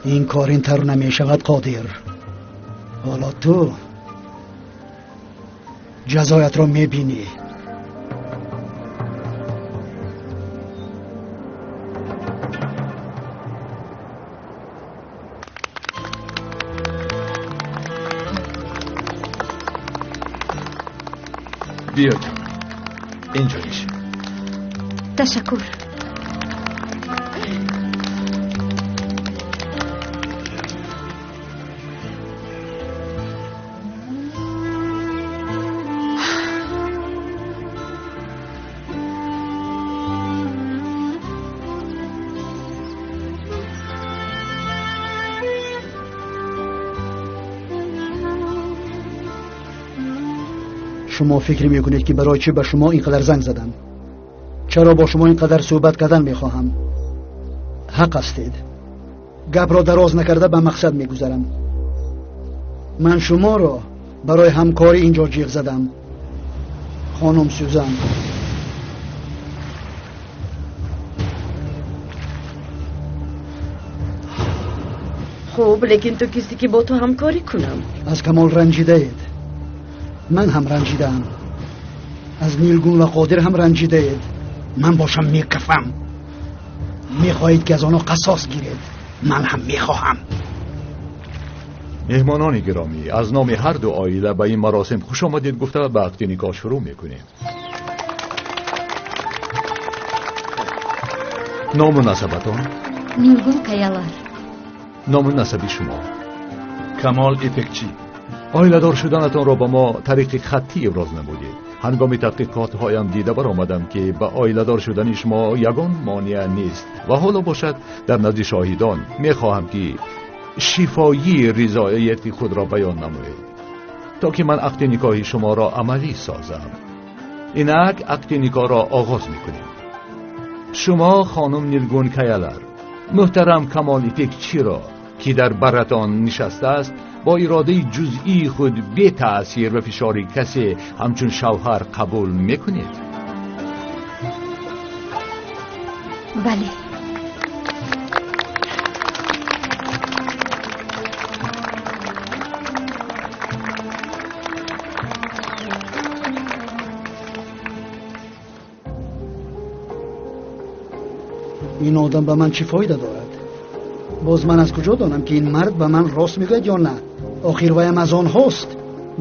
این کار اینطور نمی شود قادر. حالا تو جزایت را می بینی. بیا جان، اینجا میشه. تشکر. شما فکر میکنید که برای چی به شما اینقدر زنگ زدم؟ چرا با شما اینقدر صحبت کردن میخواهم؟ حق استید. گپ را دراز نکرده به مقصد میگذرم. من شما را برای همکاری اینجا جیغ زدم. خانم سوزان، خوب، لیکن تو کسی که با تو همکاری کنم. از کمال رنجیده اید. من هم رنجیدم. از نیلگون و قادر هم رنجیده اید. من باشم میکفم. میخواهید که از آنها قصاص گیرید. من هم میخواهم. مهمانان گرامی، از نام هر دو عائله به این مراسم خوش آمدید گفته و به عقد نکاح شروع میکنیم. نام و نسبتان؟ نیلگون کیالار. نام و نسبی شما؟ کمال ایپکچی. عائله دار شدنتان را با ما طریق خطی ابراز نمودید. هنگام تحقیقات هایم دیده بر آمدم که به عائله دار شدن شما یگان مانع نیست و حالا باشد در نزد شاهدان میخواهم که شفایی رضایت خود را بیان نمایید تا که من عقد نکاح شما را عملی سازم. اینک عقد نکاح را آغاز میکنیم. شما خانم نیلگون کیالار، محترم کمال ایپکچی را که در برتان نشسته است با اراده جزئی خود بی تأثیر و فشار کسی همچون شوهر قبول میکنید؟ بله. این آدم به من چی فایده دارد؟ باز من از کجا دانم که این مرد به من راست میگوید یا نه؟ آخر ویم از آن هاست.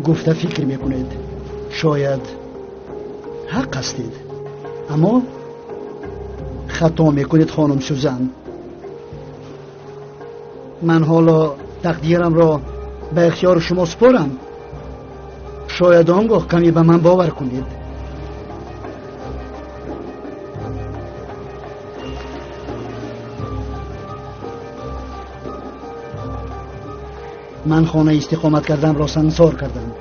گفته فکر میکنید. شاید حق هستید، اما خطا میکنید خانم سوزان. من حالا تقدیرم را به اختیار شما سپارم. شاید آنگاه کمی به من باور کنید. من خانه استقامت کردم را سنگسار کردم.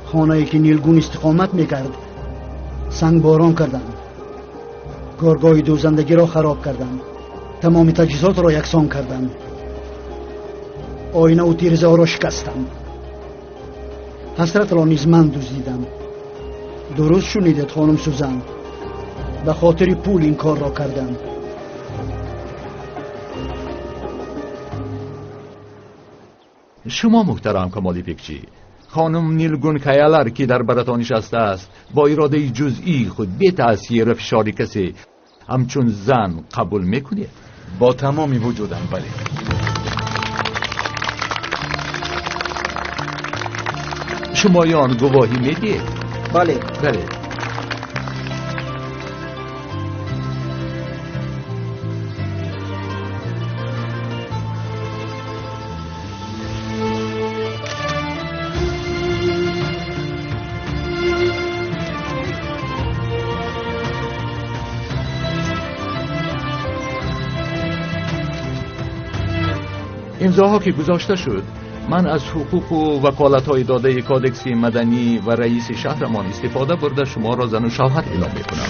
خانه‌ای که نیلگون استقامت میکرد سنگ باران کردم. کارگاه دوزندگی را خراب کردم. تمام تجهیزات را یکسان کردم. آینه و تیرزه ها را شکستم. حسرت را نیز من دزدیدم. درست شنیدید خانم سوزان، به خاطر پول این کار را کردم. شما محترم کمال ایپکچی، خانم نیلگون کیالار که در برتان نشسته است با اراده جزئی خود بی تأثیر و فشار کسی همچون زن قبول میکنید؟ با تمامی وجودم بله. شمایان گواهی میدید؟ بله. بله. امضاها که گذاشته شد، من از حقوق و وکالت‌های داده کادکس مدنی و رئیس شهرمان استفاده برده شما را زن و شوهر اعلام می‌کنم.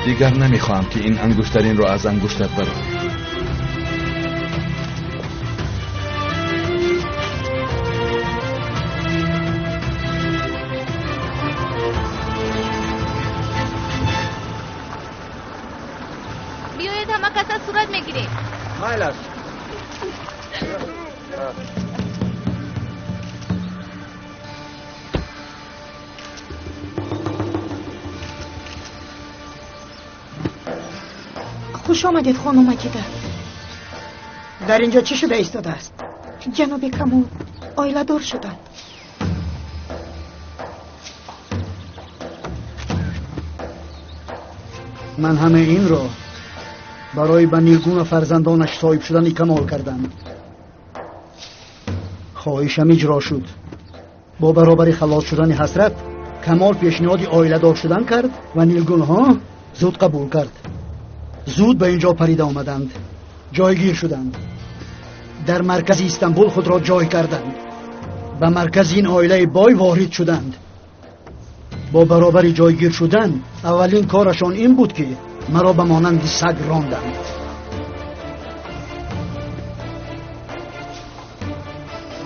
دیگر نمیخواهم که این انگشترین رو از انگشتت برم. بیایید همه کس از صورت میگیریم. مایل است. خوش آمدید خانم اکیده. در اینجا چی شده ایستاده است؟ جناب کمال آیله دار شدند. من همه این را برای به نیلگون و فرزندانش صاحب شدن کمال کردم. خواهشم اجرا شد. با برابر خلاص شدن حسرت کمال پیشنهاد آیله دار شدن کرد و نیلگون ها زود قبول کرد. زود به اینجا پریده آمدند. جایگیر شدند. در مرکز استانبول خود را جای کردند. به مرکز این عائله بای وارد شدند. با برابر جایگیر شدن اولین کارشان این بود که مرا به مانند سگ راندند.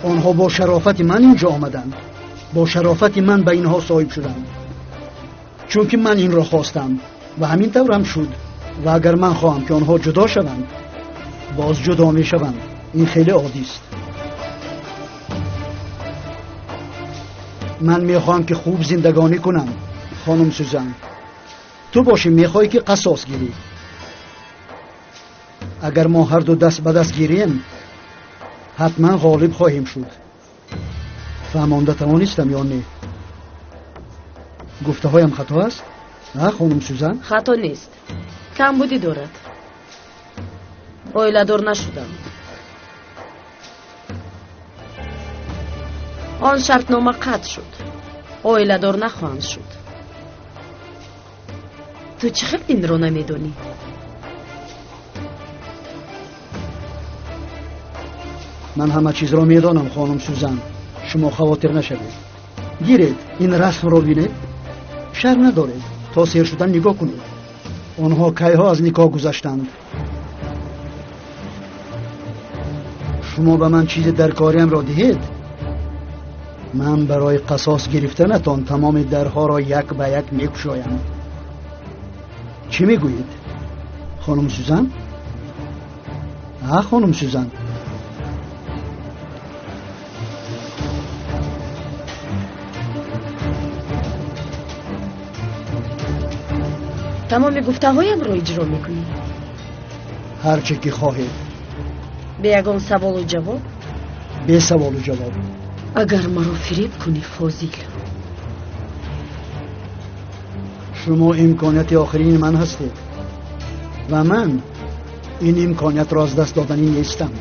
آنها با شرافت من اینجا آمدند. با شرافت من به اینها صاحب شدند. چون که من این را خواستم و همین طور هم شد. و اگر من خواهم که آنها جدا شوند باز جدا می شوند. این خیلی عادی است. من می خواهم که خوب زندگانی کنم. خانم سوزن تو باشی می خواهی که قصاص گیری. اگر ما هر دو دست به دست گیریم حتما غالب خواهیم شد. فهمانده توانستم یا نه؟ گفته هایم خطا است؟ نه خانم سوزن؟ خطا نیست. کم بودی دارد. آیله دار نشدم. آن شرطنامه قطع شد. آیله دار نخواهند شد. تو چه خیلی این رو نمیدونی؟ من همه چیز را میدانم خانم سوزن. شما خواطر نشوید. گیرید این رسم را بینید. شر ندارید. تا سیر شدن نگاه کنید. آنها کیها از نکاح گذشتند. شما به من چیز درکاریم را دهید. من برای قصاص گرفتنتان تمام درها را یک به یک میگشایم. چی میگویید خانم سوزن؟ خانم سوزن تمام گفته هایم رو اجرا میکنی؟ هر چه که خواهید. به یگان سوال و جواب؟ به سوال و جواب. اگر مرا فریب کنی فاضل، شما امکانیت آخرین من هستید و من این امکانیت را از دست دادنی نیستم.